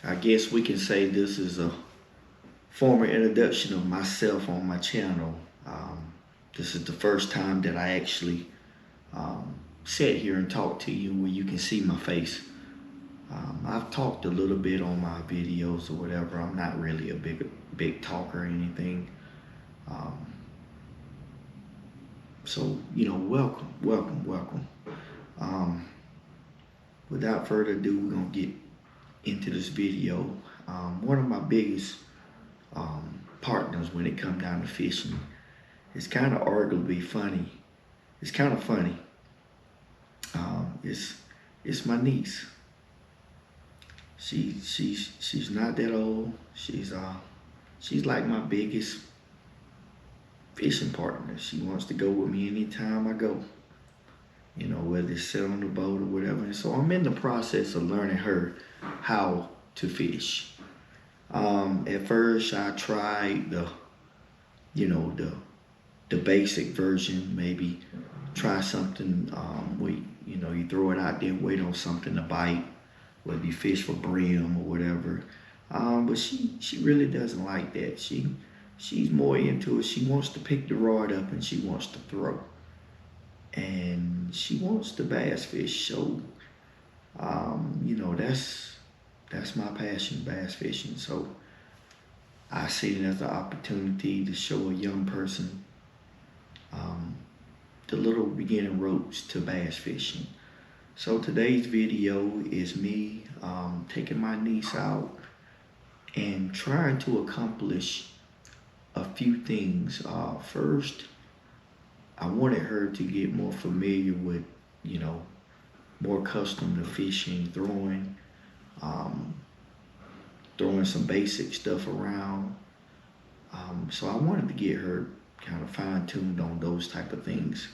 I guess we can say this is a formal introduction of myself on my channel. Um, this is the first time that I actually sit here and talk to you where you can see my face. I've talked a little bit on my videos or whatever. I'm not really a big talker or anything. Um, so, welcome. Um, Without further ado, we're gonna get into this video. One of my biggest partners when it comes down to fishing, it's kind of arguably funny. It's kind of funny. It's my niece. She's not that old. She's like my biggest fishing partner. She wants to go with me anytime I go. You know, whether it's sit on the boat or whatever. And so I'm in the process of learning her how to fish. At first I tried the basic version, maybe try something where you throw it out there, wait on something to bite, whether you fish for brim or whatever. But she really doesn't like that. She's more into it. She wants to pick the rod up and she wants to throw. And she wants to bass fish. So that's my passion, bass fishing. So I see it as an opportunity to show a young person the little beginning ropes to bass fishing. So today's video is me taking my niece out and trying to accomplish a few things. First, I wanted her to get more familiar with, more accustomed to fishing, throwing some basic stuff around. So I wanted to get her kind of fine-tuned on those type of things.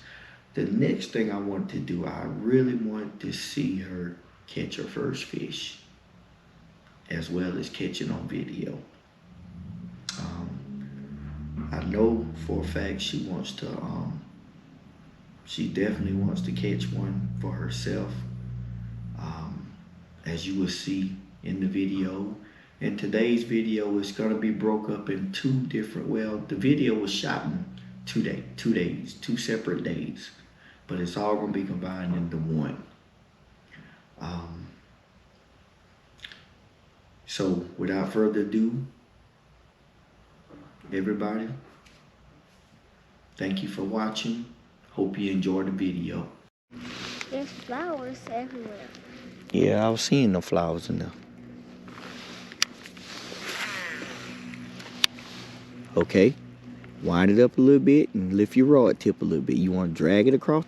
The next thing I wanted to do, I really wanted to see her catch her first fish, as well as catch it on video. I know for a fact she definitely wants to catch one for herself. As you will see in the video. In today's video, it's gonna be broke up in the video was shot in 2 separate days, but it's all gonna be combined into one. So without further ado, everybody, thank you for watching. Hope you enjoyed the video. There's flowers everywhere. Yeah, I was seeing the flowers in there. Okay, wind it up a little bit and lift your rod tip a little bit. You want to drag it across?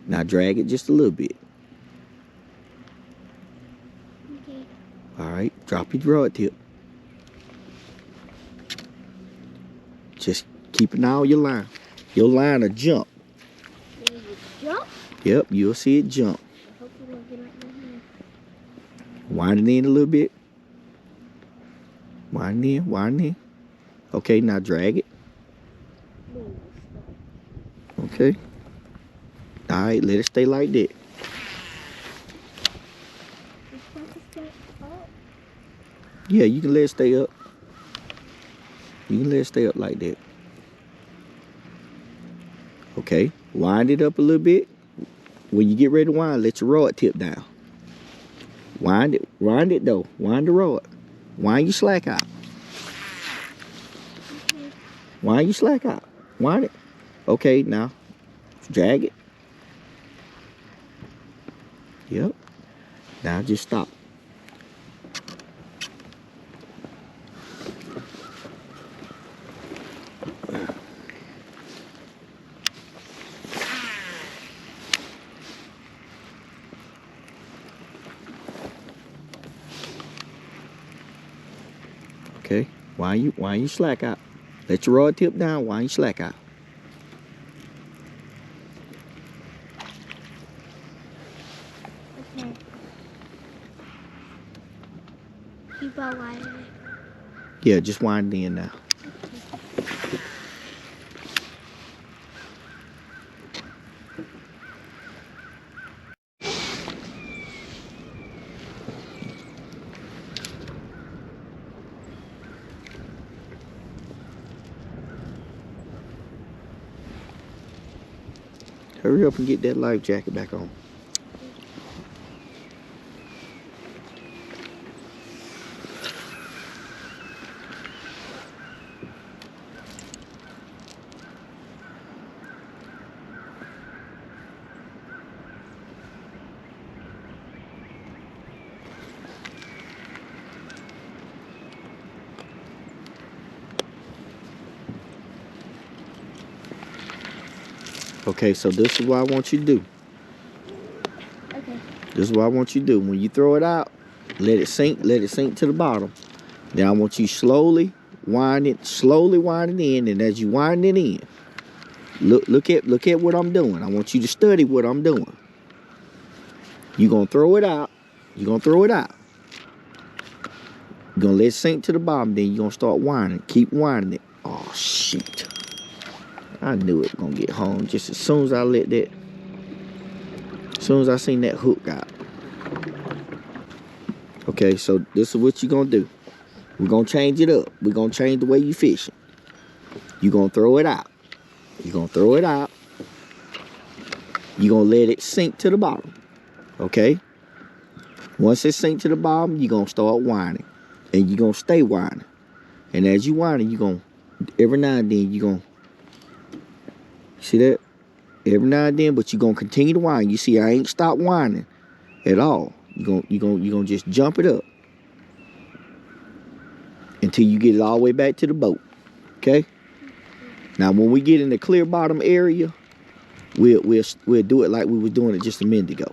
Now drag it just a little bit. Okay. All right, drop your rod tip. Just keep an eye on your line. Your line will jump. Will you jump? Yep, you'll see it jump. I hope you won't get like my hand. Wind it in a little bit. Wind in. Okay, now drag it. Okay. All right, let it stay like that. Yeah, you can let it stay up. You can let it stay up like that. Okay, wind it up a little bit. When you get ready to wind, let your rod tip down. Wind it though. Wind the rod. Wind your slack out. Wind your slack out. Wind it. Okay, now drag it. Yep. Now just stop. Okay, wind you slack out. Let your rod tip down, wind your slack out. Okay. Keep on winding it. Yeah, just wind it in now. Hurry up and get that life jacket back on. Okay, so this is what I want you to do. Okay. This is what I want you to do. When you throw it out, let it sink to the bottom. Then I want you slowly wind it in, and as you wind it in, look at what I'm doing. I want you to study what I'm doing. You're gonna throw it out. You're gonna throw it out. You're gonna let it sink to the bottom, then you're gonna start winding. Keep winding it. Oh shit. I knew it was gonna get home just as soon as I let that, as soon as I seen that hook out. Okay, so this is what you're gonna do. We're gonna change it up. We're gonna change the way you fishing. You're gonna throw it out. You're gonna throw it out. You're gonna let it sink to the bottom. Okay? Once it sinks to the bottom, you're gonna start winding. And you're gonna stay winding. And as you winding, you're gonna, every now and then, you're gonna, see that? Every now and then, but you're gonna continue to wind. You see, I ain't stopped winding at all. You're gonna just jump it up until you get it all the way back to the boat. Okay? Now, when we get in the clear bottom area, we'll do it like we were doing it just a minute ago.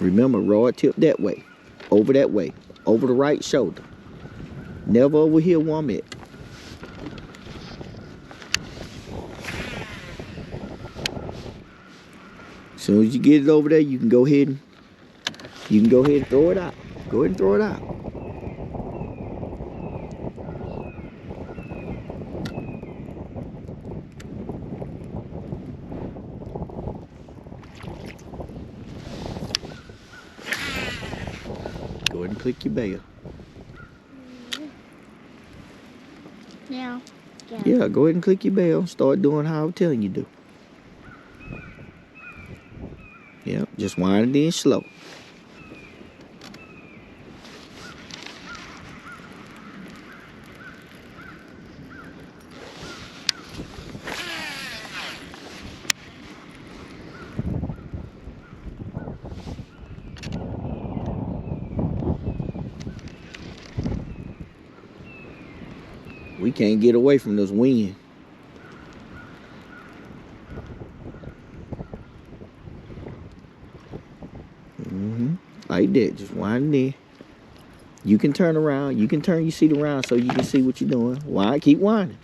Remember, rod tip that way, over the right shoulder. Never over here where I'm at. As soon as you get it over there, you can go ahead and throw it out. Go ahead and throw it out. Go ahead and click your bail. Now. Yeah, go ahead and click your bail. Start doing how I'm telling you to do. Yeah, just wind it in slow. We can't get away from this wind. Like that, just wind it in. You can turn around. You can turn your seat around so you can see what you're doing. Wind, keep winding.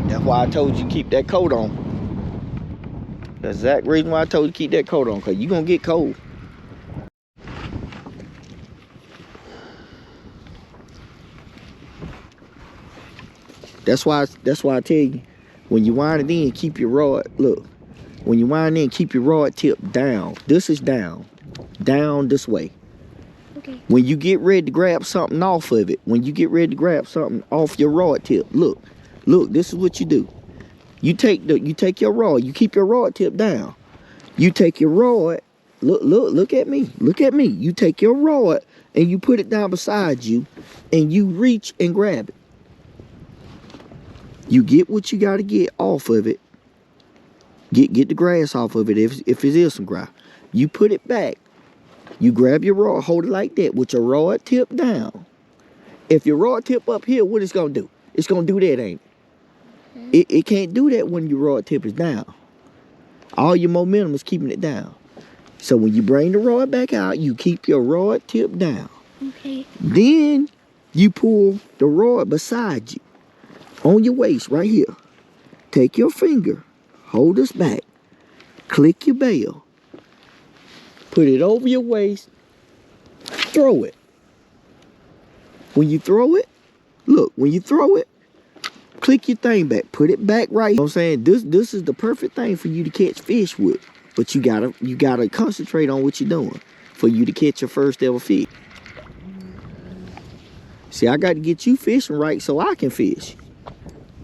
That's why I told you to keep that coat on. That's the exact reason why I told you to keep that coat on, because you're going to get cold. That's why I tell you, when you wind it in, keep your rod, look, when you wind in, keep your rod tip down. This is down this way. Okay. When you get ready to grab something off of it, when you get ready to grab something off your rod tip, look, this is what you do. You take your rod, you keep your rod tip down. You take your rod, look at me. You take your rod and you put it down beside you and you reach and grab it. You get what you got to get off of it. Get the grass off of it if it is some grass. You put it back. You grab your rod, hold it like that with your rod tip down. If your rod tip up here, what it's going to do? It's going to do that, ain't it? It can't do that when your rod tip is down. All your momentum is keeping it down. So when you bring the rod back out, you keep your rod tip down. Okay. Then you pull the rod beside you. On your waist, right here. Take your finger, hold this back, click your bell, put it over your waist, throw it. When you throw it, look, when you throw it, click your thing back, put it back right. You know what I'm saying? This is the perfect thing for you to catch fish with. But you gotta concentrate on what you're doing for you to catch your first ever fish. See, I got to get you fishing right so I can fish.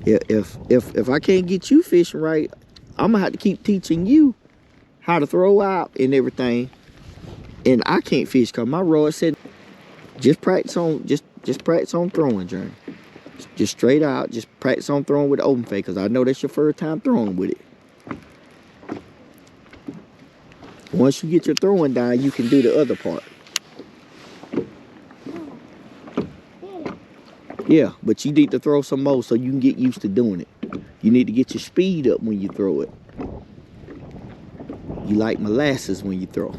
If I can't get you fishing right, I'm gonna have to keep teaching you how to throw out and everything. And I can't fish because my rod said just practice on just practice on throwing, Journey. Just straight out, just practice on throwing with the open fake, because I know that's your first time throwing with it. Once you get your throwing down, you can do the other part. Yeah, but you need to throw some more so you can get used to doing it. You need to get your speed up when you throw it. You like molasses when you throw.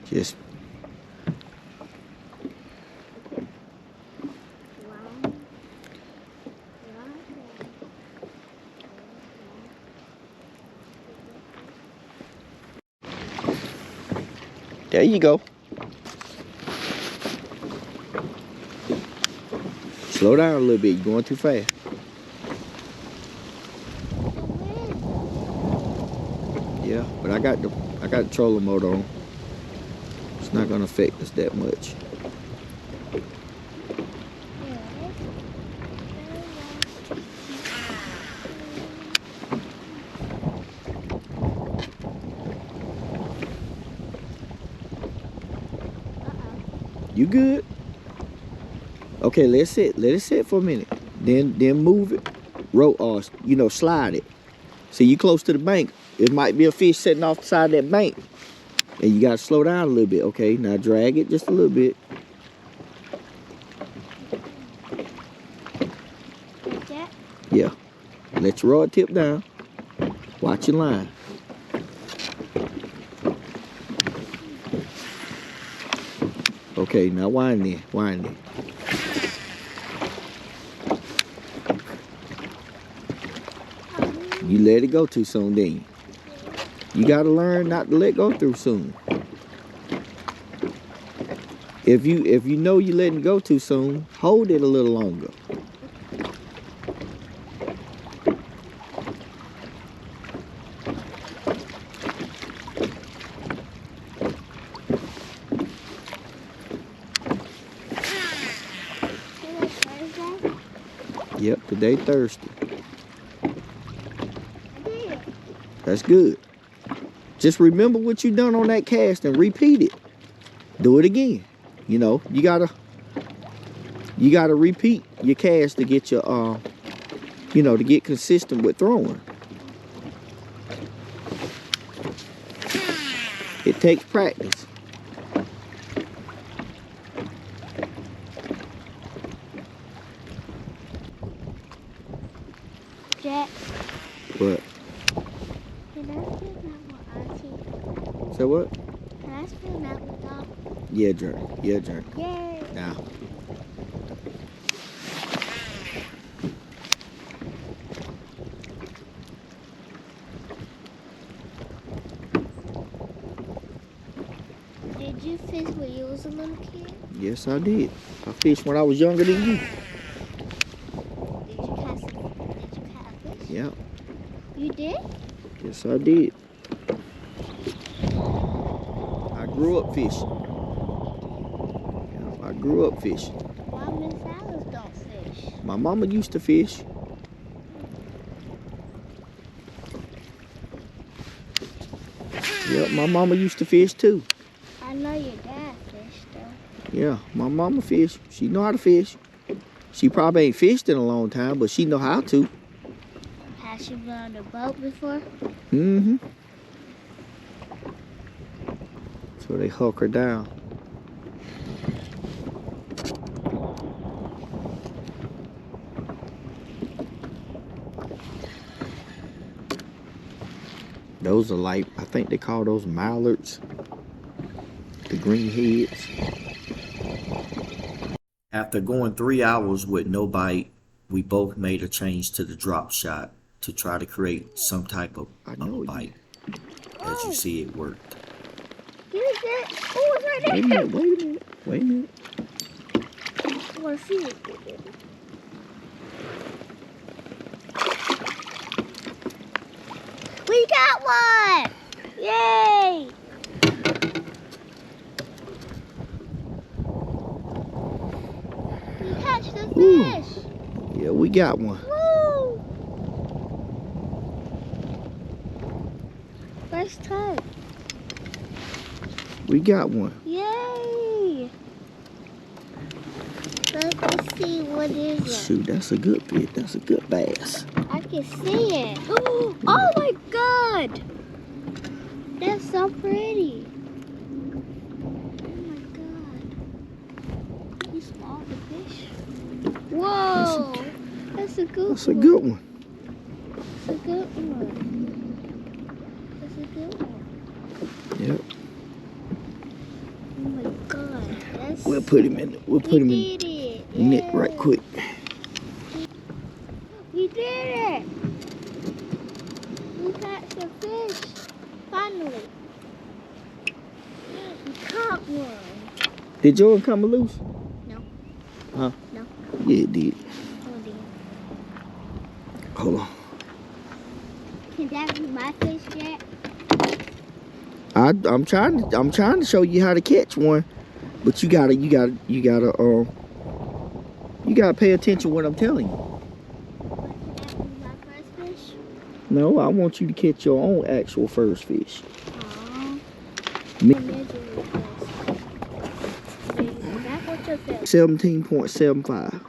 Just there you go. Slow down a little bit. You're going too fast. Yeah, but I got the trolling motor on. It's not gonna affect us that much. You good? Okay, let it sit for a minute. Then move it. Slide it. See, you close to the bank. It might be a fish sitting off the side of that bank. And you gotta slow down a little bit. Okay, now drag it just a little bit. Like that? Yeah. Let your rod tip down. Watch your line. Okay, now wind in. You let it go too soon, didn't you? You gotta learn not to let go too soon. If you know you're letting go too soon, hold it a little longer. Yep, today Thursday. That's good. Just remember what you done on that cast and repeat it. Do it again. You know, you gotta repeat your cast to get your to get consistent with throwing. It takes practice. Jett. What? Can I spin that with Auntie? So what? Can I spin that with Dog? Yeah, Journey. Yay! Now. Did you fish when you was a little kid? Yes, I did. I fished when I was younger than you. Did you catch fish? Yeah. You did? Yes, I did. I grew up fishing. Yeah, I grew up fishing. Why Miss Alice don't fish? My mama used to fish. Yeah, my mama used to fish too. I know your dad fished though. Yeah, my mama fish. She know how to fish. She probably ain't fished in a long time, but she know how to. Has she been on the boat before? Mm-hmm. So they hook her down. Those are like, I think they call those mallards. the green heads. After going 3 hours with no bite, we both made a change to the drop shot to try to create some type of a bite. As you see, it worked. Get it. Oh, it's right there. Wait a minute. I want to see it. We got one! Yay! We catch the fish! Yeah, we got one. Woo! First time. We got one. Yay! Let's see what is it. Shoot, that's a good fish. That's a good bass. I can see it. Oh my god! That's so pretty. Oh my god. You small the fish. Whoa! That's a good one. That's a good one. That's a good one. That's a good one. Yep. Oh my god. That's We'll put him in. We'll put him in the net right quick. We did it! We caught the fish. Finally. We caught one. Did yours come loose? No. Huh? No. Yeah, it did. Oh dear. Hold on. Can that be my fish yet? I'm trying to show you how to catch one, but you gotta pay attention to what I'm telling you. Can that be my first fish? No, I want you to catch your own actual first fish. Aww. Me- Measure your fish. That's what your fish. 17.75.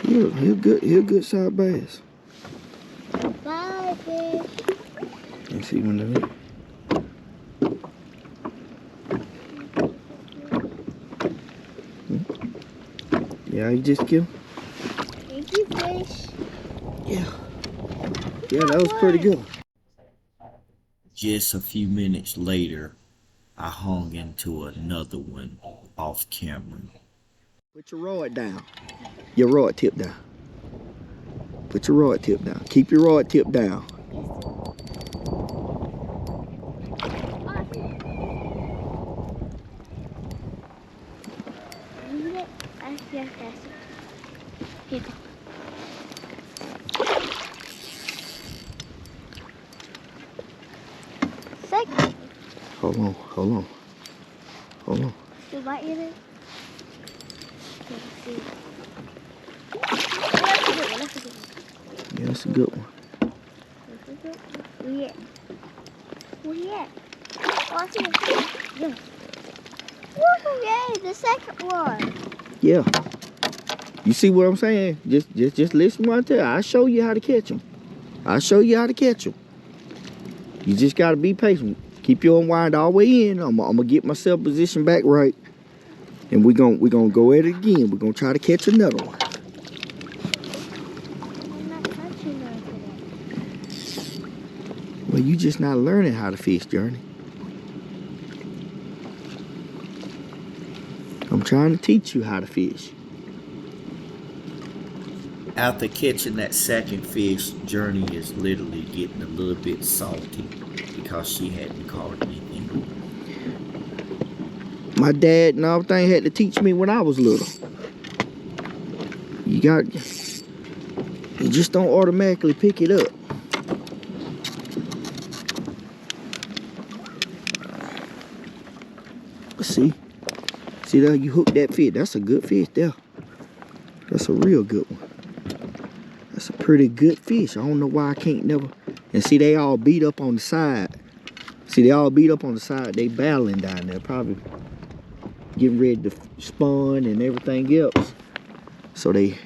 He'll good size bass. Bye, fish. Let's see when the Yeah, you just kill. Thank you, fish. Yeah, that was pretty good. Just a few minutes later, I hung into another one off camera. Put your rod down. Your rod tip down. Put your rod tip down. Keep your rod tip down. Yes, that's it. Here you go. Second. Hold on. Still bite in it? Let's see. That's a good one. Yeah, that's a good one. Where you at? Oh, I see it. Yeah. Woo, yay, the second one. Yeah. You see what I'm saying? Just listen what I tell you. I'll show you how to catch them. You just gotta be patient. Keep your unwind all the way in. I'm gonna get myself positioned back right. And we're gonna go at it again. We're gonna try to catch another one. I'm not touching her today. Well, you just not learning how to fish, Journey. I'm trying to teach you how to fish. After catching that second fish, Journey is literally getting a little bit salty because she hadn't caught anything. My dad and everything had to teach me when I was little. You just don't automatically pick it up. See there, you hook that fish. That's a good fish there. That's a real good one. That's a pretty good fish. I don't know why I can't never. And see, they all beat up on the side. They battling down there, probably getting ready to spawn and everything else. So they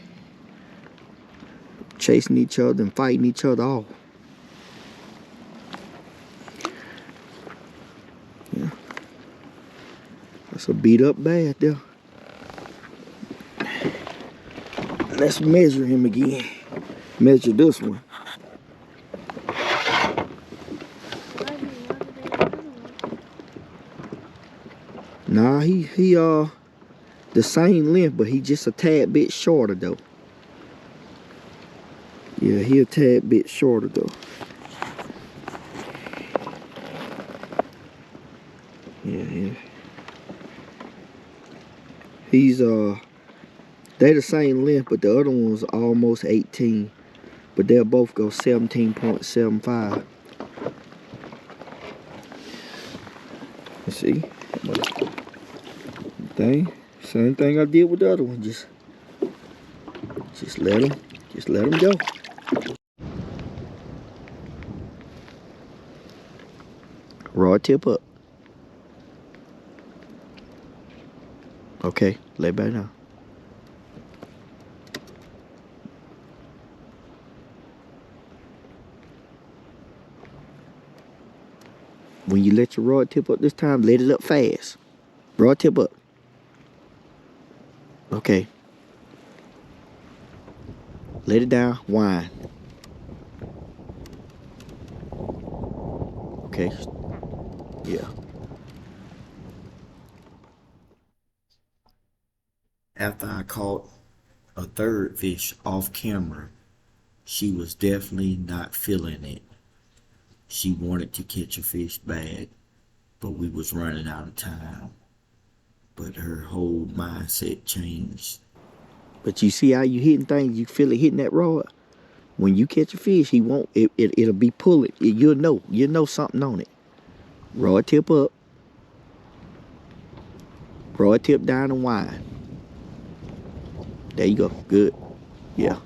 chasing each other and fighting each other off. Yeah. That's a beat up bass there. Let's measure him again. Measure this one. Nah, he the same length, but he just a tad bit shorter though. Yeah, he a tad bit shorter though. Yeah. He's they the same length, but the other one's almost 18. But they'll both go 17.75. You see? Same thing I did with the other one. Just let them go. Rod tip up. Okay, lay back down. When you let your rod tip up this time, let it up fast. Rod tip up. Okay. Let it down, wind. Okay. Yeah. After I caught a third fish off camera, she was definitely not feeling it. She wanted to catch a fish bad, but we was running out of time. But her whole mindset changed. But you see how you hitting things, you feel it hitting that rod? When you catch a fish, he won't, it'll be pulling. You'll know something on it. Rod tip up. Rod tip down and wind. There you go, good. Yeah.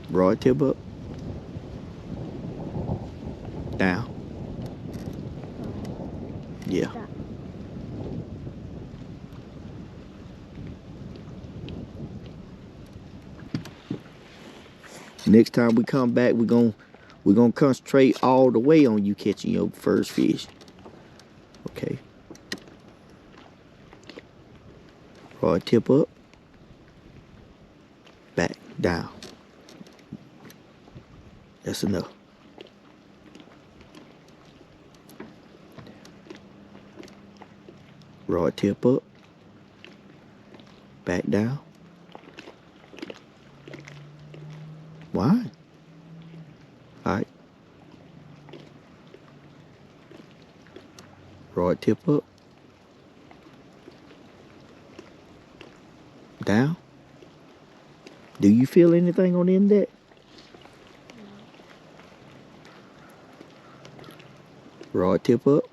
Rod tip up. Down. Yeah. Next time we come back, we're gonna concentrate all the way on you catching your first fish. Okay. Rod tip up. Back, down. That's enough. Rod tip up. Back down. Why? Alright. Rod tip up. Down. Do you feel anything on the end of that? Rod tip up.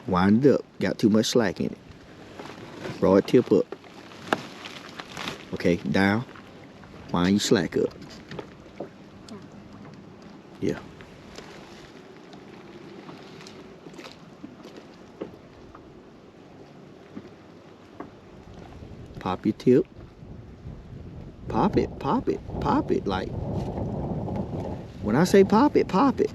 Wind it up. Got too much slack in it. Rod tip up. Okay, down. Wind your slack up. Yeah. Pop your tip. Pop it, pop it, pop it. Like, when I say pop it, pop it.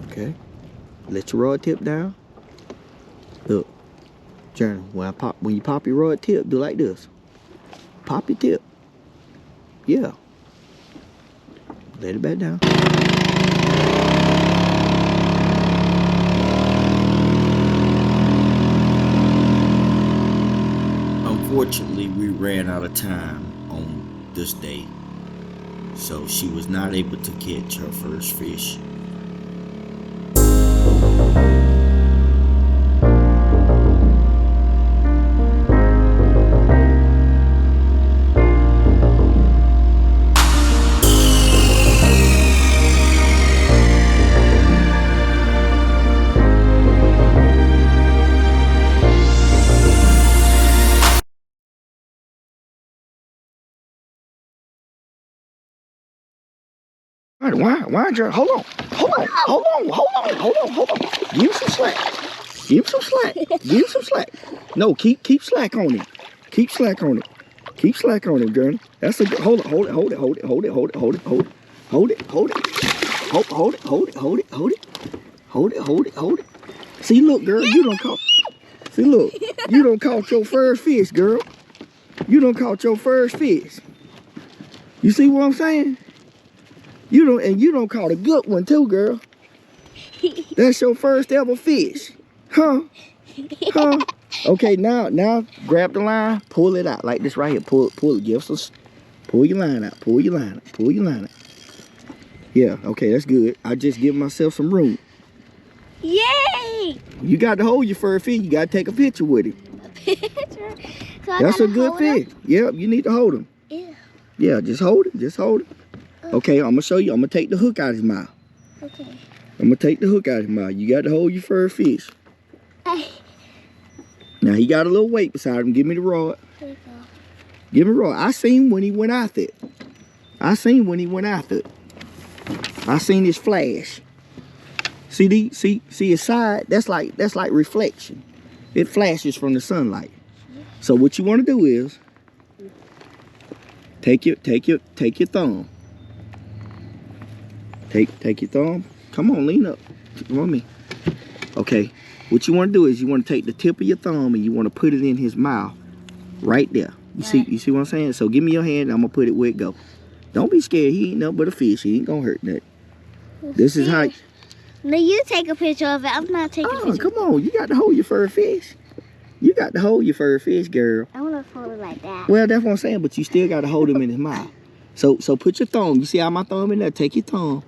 Okay. Let your rod tip down. Look, Journey, when you pop your rod tip, do like this. Pop your tip. Yeah. Let it back down. Unfortunately, we ran out of time on this day, so she was not able to catch her first fish. Why, Jerry? Hold on. Give him some slack. Give him some slack. No, keep slack on him. Keep slack on it. Keep slack on him, Journey. That's a good. Hold it, hold it, hold it, hold it, hold it, hold it, hold it, hold it, hold it, hold it, hold it, hold it, hold it, hold it, hold it, hold it, hold it. See, look, girl, you don't caught. See, look, you don't caught your first fish, girl. You don't caught your first fish. You see what I'm saying? You don't caught a good one too, girl. That's your first ever fish, huh? Huh? Okay, now grab the line, pull it out like this right here. Pull it. Give us pull your line out. Pull your line out. Pull your line out. Yeah, okay, that's good. I just give myself some room. Yay! You got to hold your first fish. You got to take a picture with it. Picture. So That's a good fish. Yep, you need to hold him. Yeah. Yeah, just hold it. Just hold it. Okay, I'm gonna show you. I'm gonna take the hook out of his mouth. Okay. I'm gonna take the hook out of his mouth. You got to hold your first fish. Hey. Now he got a little weight beside him. Give me the rod. Here we go. Give me the rod. I seen when he went out there. I seen when he went out there. I seen his flash. See his side? That's like reflection. It flashes from the sunlight. So what you want to do is take your thumb. Take your thumb. Come on, lean up. Come on me. Okay. What you want to do is you want to take the tip of your thumb and you want to put it in his mouth, right there. You see what I'm saying? So give me your hand. And I'm gonna put it where it go. Don't be scared. He ain't nothing but a fish. He ain't gonna hurt nothing. This is how. No, you take a picture of it. I'm not taking a picture. Come on. You got to hold your first fish. You got to hold your first fish, girl. I want to hold it like that. Well, that's what I'm saying, but you still got to hold him in his mouth. So put your thumb. You see how my thumb in there? Take your thumb.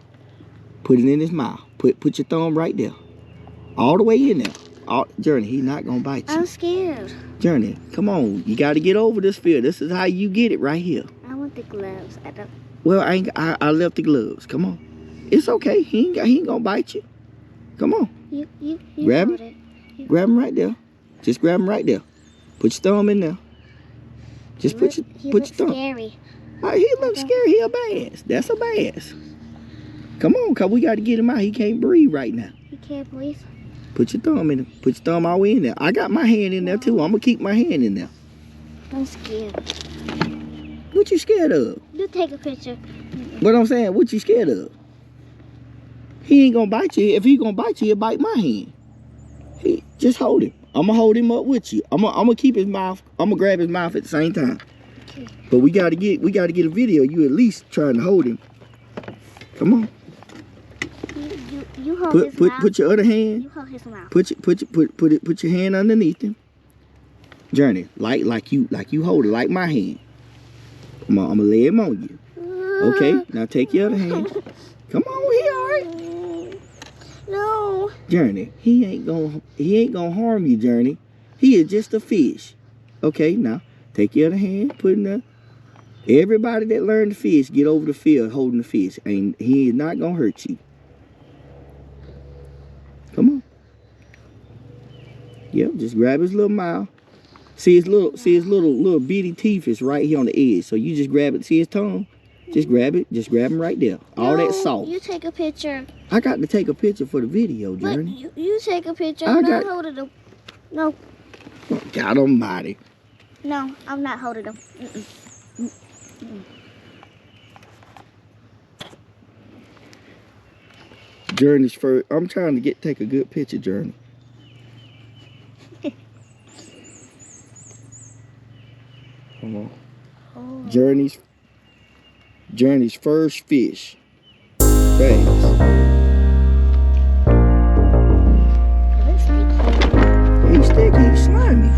Put it in his mouth. Put your thumb right there. All the way in there. Journey, he's not going to bite you. I'm scared. Journey, come on. You got to get over this fear. This is how you get it right here. I want the gloves. Well, I left the gloves. Come on. It's okay. He ain't going to bite you. Come on. You grab him. Grab him right there. Just grab him right there. Put your thumb in there. Just put your thumb. Scary. He looks scary. He a bass. That's a bass. Come on, cause we got to get him out. He can't breathe right now. He can't breathe. Put your thumb in. Put your thumb all the way in there. I got my hand in there too. I'm gonna keep my hand in there. I'm scared. What you scared of? You take a picture. What I'm saying, what you scared of? He ain't gonna bite you. If he gonna bite you, he'll bite my hand. Just hold him. I'm gonna hold him up with you. I'm gonna keep his mouth. I'm gonna grab his mouth at the same time. Okay. But we gotta get a video. You at least trying to hold him. Come on. You hold his mouth. Put your other hand. You hold his mouth. Put your hand underneath him. Journey, like you hold it, like my hand. I'm gonna lay him on you. Okay, now take your other hand. Come on, he all right. No. Journey, he ain't gonna harm you, Journey. He is just a fish. Okay, now take your other hand, put in there. Everybody that learned to fish, get over the fear of holding the fish. And he is not gonna hurt you. Come on. Yep, just grab his little mouth. See his little bitty teeth is right here on the edge. So you just grab it. See his tongue? Just grab it. Just grab him right there. All that salt. You take a picture. I got to take a picture for the video, Journey. But you take a picture. I'm not holding them. No. God almighty. No, I'm not holding them. Journey's first. I'm trying to take a good picture, Journey. Come on. Oh. Journey's first fish. Bass. He's sticky. He's slimy.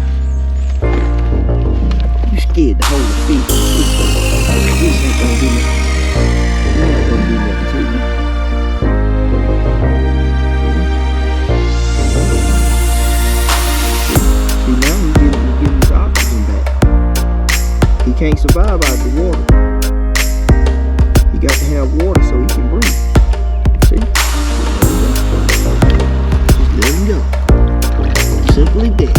You scared to hold the fish. This ain't gonna do nothing. It ain't gonna do nothing to you. See, now he's getting his oxygen back. He can't survive out of the water. He got to have water so he can breathe. See? Just let him go. Simply that.